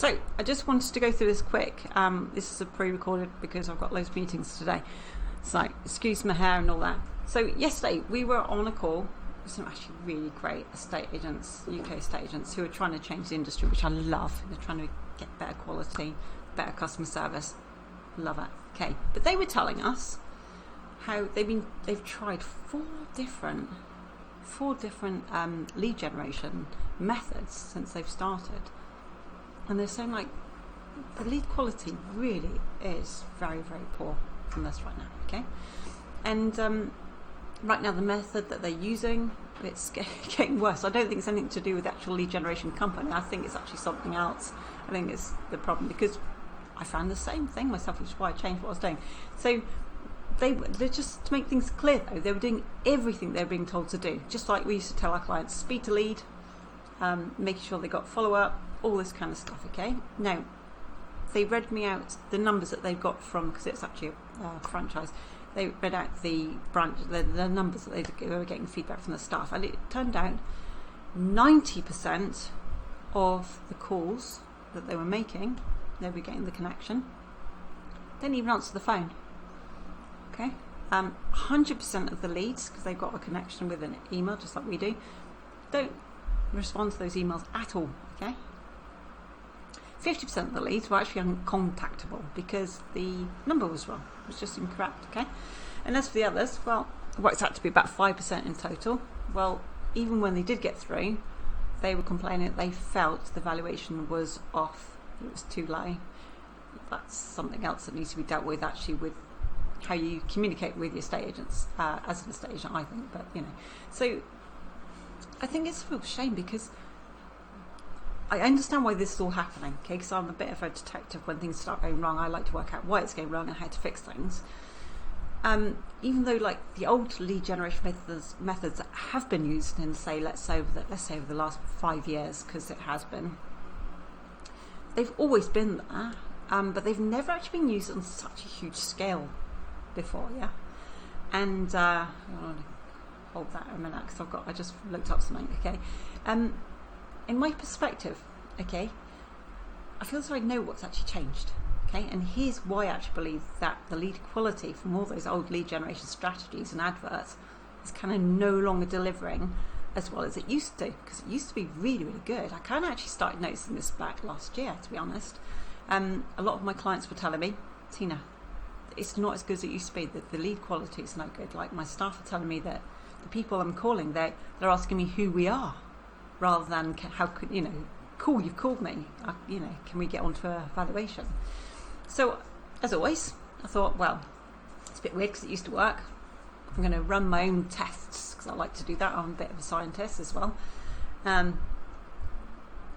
So I just wanted to go through this quick. This is a pre-recorded because I've got loads of meetings today. So excuse my hair and all that. So yesterday we were on a call with some actually really great estate agents, UK estate agents, who are trying to change the industry, which I love. They're trying to get better quality, better customer service. Love it. Okay, but they were telling us how they've tried four different lead generation methods since they've started, and they're saying like the lead quality really is very, very poor from this right now. Okay, and right now the method that they're using, it's getting worse. I don't think it's anything to do with the actual lead generation company. I think it's actually something else. I think it's the problem, because I found the same thing myself, which is why I changed what I was doing. So they're just, to make things clear though, they were doing everything they're being told to do, just like we used to tell our clients: speed to lead, making sure they got follow-up, all this kind of stuff. Okay, now they read me out the numbers that they've got from, because it's actually a franchise, they read out the branch, the numbers that they were getting feedback from the staff, and it turned out 90% of the calls that they were making, they were getting the connection, they didn't even answer the phone. Okay, 100% of the leads, because they've got a connection with an email just like we do, don't respond to those emails at all. Okay, 50% of the leads were actually uncontactable because the number was wrong, it was just incorrect. Okay, and as for the others, well, it works out to be about 5% in total. Well, even when they did get through, they were complaining that they felt the valuation was off, it was too low. That's something else that needs to be dealt with, actually, with how you communicate with your estate agents, as an estate agent, I think. But so I think it's a real shame, because I understand why this is all happening, okay, because I'm a bit of a detective. When things start going wrong, I like to work out why it's going wrong and how to fix things. Even though like the old lead generation methods that have been used in, say, let's say over the last 5 years, because it has been, they've always been there, but they've never actually been used on such a huge scale before. Yeah, and I'll hold that a minute, because I just looked up something. Okay, in my perspective, okay, I feel as though I know what's actually changed. Okay, and here's why I actually believe that the lead quality from all those old lead generation strategies and adverts is kind of no longer delivering as well as it used to, because it used to be really, really good. I kind of actually started noticing this back last year, to be honest. A lot of my clients were telling me, Tina, it's not as good as it used to be. The lead quality is no good. Like, my staff are telling me that the people I'm calling, they're asking me who we are, rather than how could, cool, you've called me, can we get onto a valuation? So, as always, I thought, well, it's a bit weird because it used to work. I'm going to run my own tests, because I like to do that. I'm a bit of a scientist as well. I've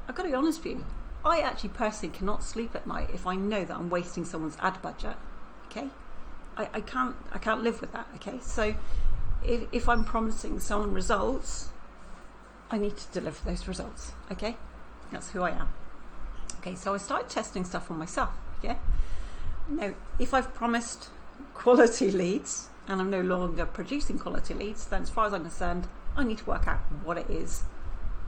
got to be honest with you, I actually personally cannot sleep at night if I know that I'm wasting someone's ad budget. Okay, I can't live with that. Okay, so if I'm promising someone results, I need to deliver those results. Okay, that's who I am. Okay, so I started testing stuff on myself. Okay, now if I've promised quality leads and I'm no longer producing quality leads, then as far as I'm concerned, I need to work out what it is,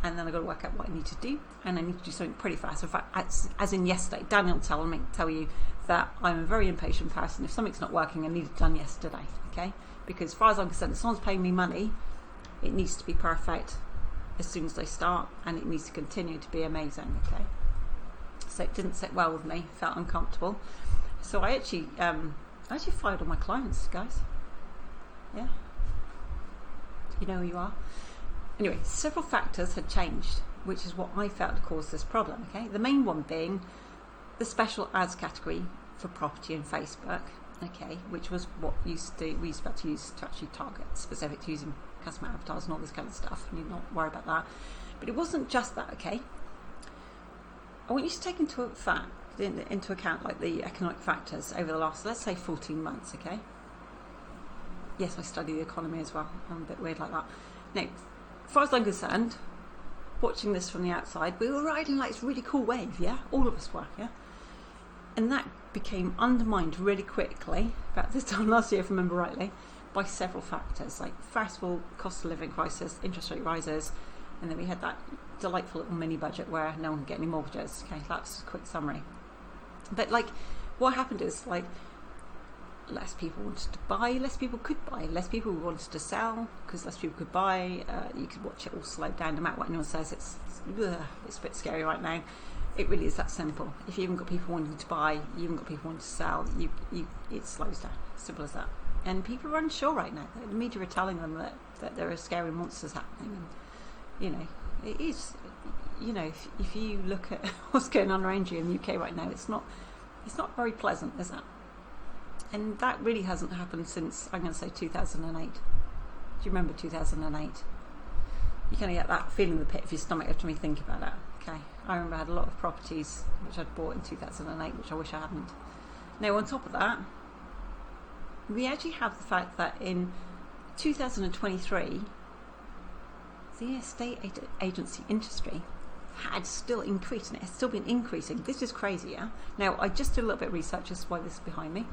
and then I've got to work out what I need to do, and I need to do something pretty fast. In fact, as in yesterday, Daniel tell you that I'm a very impatient person. If something's not working, I need it done yesterday. Okay, because as far as I'm concerned, if someone's paying me money, it needs to be perfect as soon as they start, and it needs to continue to be amazing. Okay, so it didn't sit well with me, felt uncomfortable, so I actually fired all my clients, guys. Yeah, you know who you are. Anyway, several factors had changed, which is what I felt caused this problem. Okay, the main one being the special ads category for property in Facebook. Okay, which was what we used to use to actually target specific to using customer avatars and all this kind of stuff. You need not worry about that. But it wasn't just that. Okay, I want you to take into account like the economic factors over the last, let's say, 14 months. Okay. Yes, I study the economy as well. I'm a bit weird like that. Now, as far as I'm concerned, watching this from the outside, we were riding like this really cool wave, yeah? All of us were, yeah? And that became undermined really quickly, about this time last year, if I remember rightly, by several factors. Like, first of all, cost of living crisis, interest rate rises, And then we had that delightful little mini budget where no one could get any mortgages. Okay, that's a quick summary. But like, what happened is like, less people wanted to buy, less people could buy, less people wanted to sell because less people could buy. You could watch it all slow down. No matter what anyone says, it's a bit scary right now. It really is that simple. If you haven't got people wanting to buy, you haven't got people wanting to sell, it slows down. Simple as that. And people are unsure right now. The media are telling them that there are scary monsters happening. And, you know, it is, you know, if you look at what's going on around you in the UK right now, it's not very pleasant, is it? And that really hasn't happened since, I'm going to say 2008. Do you remember 2008? You kind of get that feeling in the pit of your stomach after me think about it. Okay, I remember I had a lot of properties which I'd bought in 2008, which I wish I hadn't. Now, on top of that, we actually have the fact that in 2023, the estate agency industry had still increased, and it has still been increasing. This is crazy, yeah? Now, I just did a little bit of research, this is why this is behind me.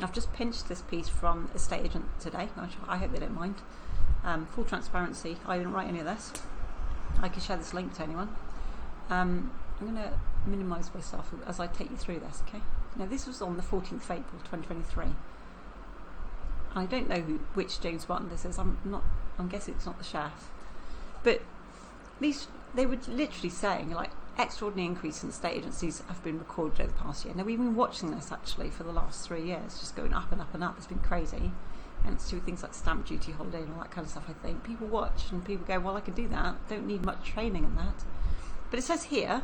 I've just pinched this piece from Estate Agent Today. I hope they don't mind. Full transparency, I didn't write any of this. I can share this link to anyone. I'm going to minimise myself as I take you through this, okay? Now, this was on the 14th of April 2023. I don't know which James Button this is. I'm guessing it's not the chef. But they were literally saying, like, extraordinary increase in estate agencies have been recorded over the past year. Now, we've been watching this actually for the last 3 years, just going up and up and up. It's been crazy. And it's to do with things like stamp duty, holiday, and all that kind of stuff, I think. People watch and people go, well, I can do that. Don't need much training in that. But it says here,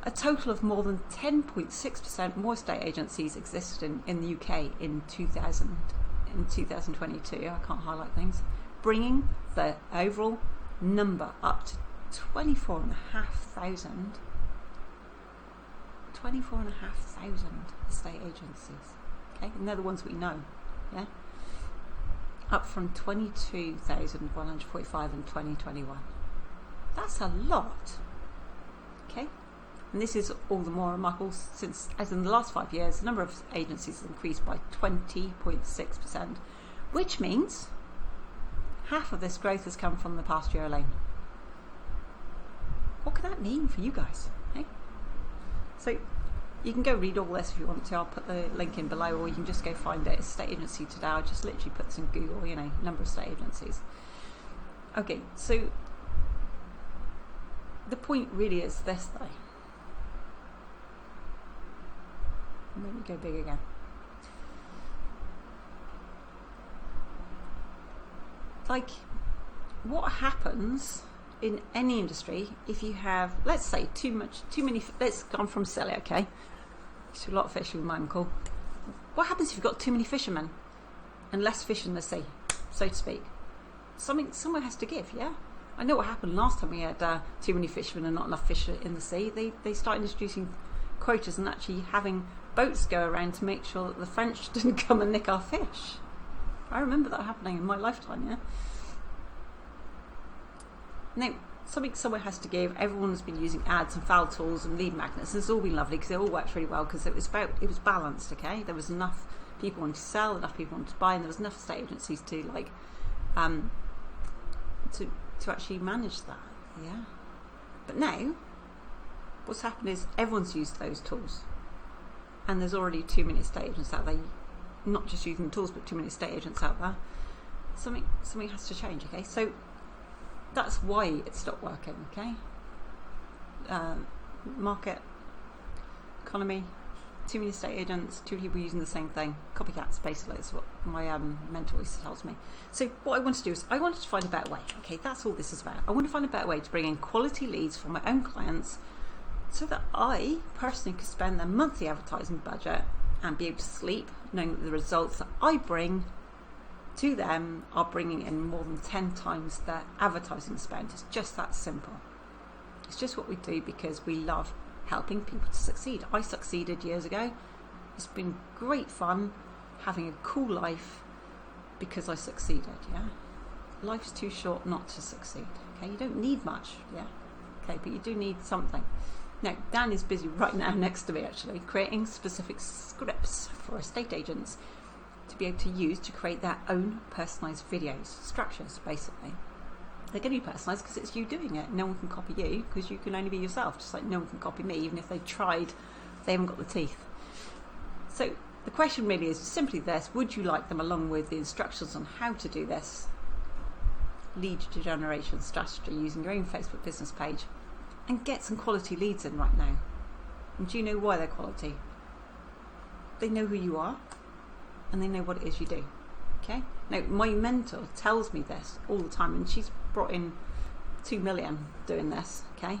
a total of more than 10.6% more estate agencies existed in the UK in 2022. I can't highlight things. Bringing the overall number up to 24,500 estate agencies. Okay, and they're the ones we know, yeah? Up from 22,145 in 2021. That's a lot. Okay, and this is all the more remarkable since, as in the last 5 years, the number of agencies has increased by 20.6%, which means half of this growth has come from the past year alone. What could that mean for you guys? Hey? So you can go read all this if you want to. I'll put the link in below, or you can just go find it. It's Estate Agency Today. I'll just literally put this in Google, you know, number of estate agencies. Okay, so the point really is this, though. Let me go big again. Like, what happens in any industry if you have, let's say, too many, let's go on from silly, okay? Used to do a lot of fishing with my uncle. What happens if you've got too many fishermen and less fish in the sea, so to speak? Somewhere has to give, yeah? I know what happened last time we had too many fishermen and not enough fish in the sea. They started introducing quotas and actually having boats go around to make sure that the French didn't come and nick our fish. I remember that happening in my lifetime, yeah? Now, somewhere has to give. Everyone's been using ads and foul tools and lead magnets. It's all been lovely because it all worked really well because it was balanced, okay? There was enough people wanting to sell, enough people wanting to buy, and there was enough estate agencies to to actually manage that, yeah? But now, what's happened is everyone's used those tools, and there's already too many estate agents out there, not just using the tools, but too many estate agents out there. Something has to change, okay? So that's why it stopped working, okay? Market, economy, too many estate agents, too many people using the same thing. Copycats, basically, is what my mentor always tells me. So what I want to do is I wanted to find a better way, okay? That's all this is about. I want to find a better way to bring in quality leads for my own clients so that I personally could spend their monthly advertising budget and be able to sleep knowing that the results that I bring to them are bringing in more than 10 times their advertising spend. It's just that simple. It's just what we do because we love helping people to succeed. I succeeded years ago. It's been great fun having a cool life because I succeeded, yeah? Life's too short not to succeed, okay? You don't need much, yeah? Okay, but you do need something. Now, Dan is busy right now next to me actually creating specific scripts for estate agents to be able to use to create their own personalised videos, structures basically. They're going to be personalised because it's you doing it. No one can copy you because you can only be yourself, just like no one can copy me. Even if they tried, they haven't got the teeth. So the question really is simply this: would you like them, along with the instructions on how to do this lead generation strategy using your own Facebook business page, and get some quality leads in right now? And do you know why they're quality? They know who you are and they know what it is you do. Okay? Now, my mentor tells me this all the time, and she's brought in 2 million doing this. Okay?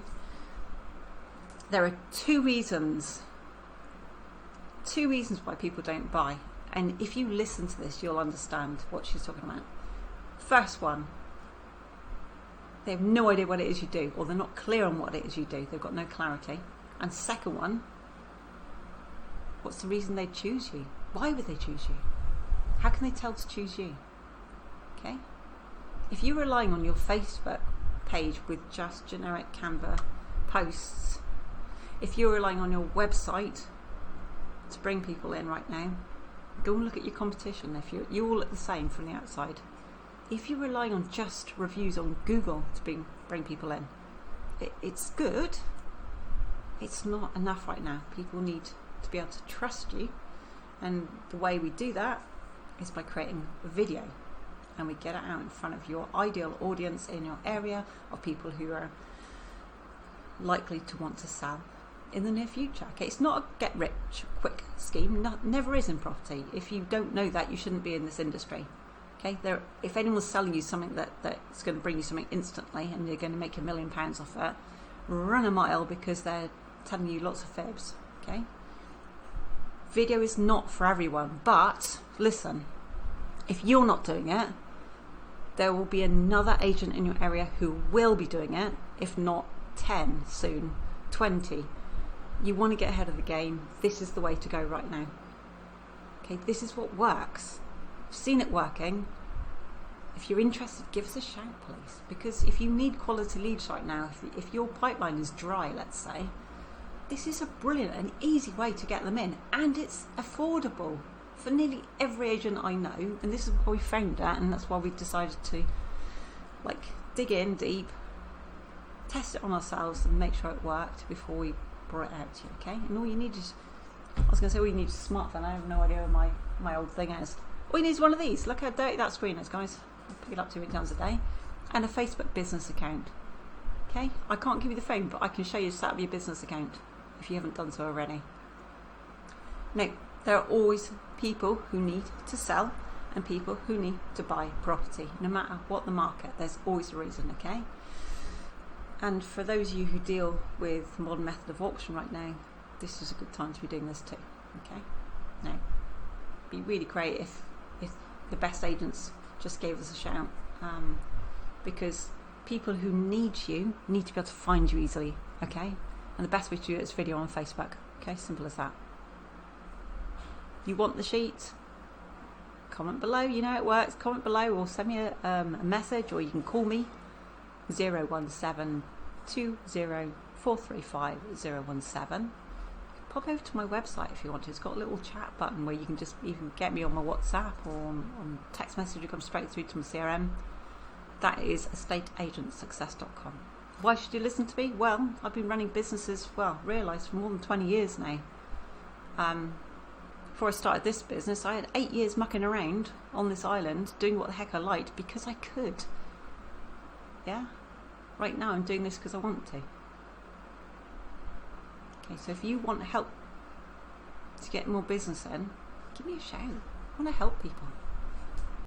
There are two reasons why people don't buy, and if you listen to this, you'll understand what she's talking about. First one, they have no idea what it is you do, or they're not clear on what it is you do. They've got no clarity. And second one, what's the reason they choose you? Why would they choose you? How can they tell to choose you? Okay? If you're relying on your Facebook page with just generic Canva posts, if you're relying on your website to bring people in right now, go and look at your competition. If you all look the same from the outside. If you're relying on just reviews on Google to bring people in, it's good. It's not enough right now. People need to be able to trust you, and the way we do that is by creating a video, and we get it out in front of your ideal audience in your area of people who are likely to want to sell in the near future. Okay, it's not a get rich quick scheme. Never is in property. If you don't know that, you shouldn't be in this industry. Okay, if anyone's selling you something that's going to bring you something instantly and you're going to make £1 million off it, run a mile, because they're telling you lots of fibs. Okay, video is not for everyone, but listen, if you're not doing it, there will be another agent in your area who will be doing it, if not 10 soon, 20. You want to get ahead of the game. This is the way to go right now. Okay, this is what works. I've seen it working. If you're interested, give us a shout, please, because if you need quality leads right now, if your pipeline is dry, let's say, this is a brilliant and easy way to get them in, and it's affordable for nearly every agent I know, and this is why we found that, and that's why we decided to dig in deep, test it on ourselves and make sure it worked before we brought it out to you. Okay, and all you need is, all you need is a smartphone. I have no idea where my old thing is. All you need is one of these. Look how dirty that screen is, guys. I pick it up 2 times a day, and a Facebook business account. Okay, I can't give you the phone, but I can show you to set up your business account if you haven't done so already. Now, there are always people who need to sell and people who need to buy property. No matter what the market, there's always a reason. Okay, and for those of you who deal with modern method of auction right now, this is a good time to be doing this too. Okay, now, be really great if the best agents just gave us a shout, because people who need you need to be able to find you easily. Okay, and the best way to do it is video on Facebook. Okay, simple as that. You want the sheet? Comment below. You know it works. Comment below, or send me a message, or you can call me 017 20 435 017. Pop over to my website if you want to. It's got a little chat button where you can get me on my WhatsApp or on text message. You come straight through to my CRM. That is estateagentsuccess.com. Why should you listen to me? Well, I've been running businesses, realised, for more than 20 years now. Before I started this business, I had 8 years mucking around on this island doing what the heck I liked because I could. Yeah? Right now I'm doing this because I want to. Okay, so if you want help to get more business in, give me a shout. I want to help people.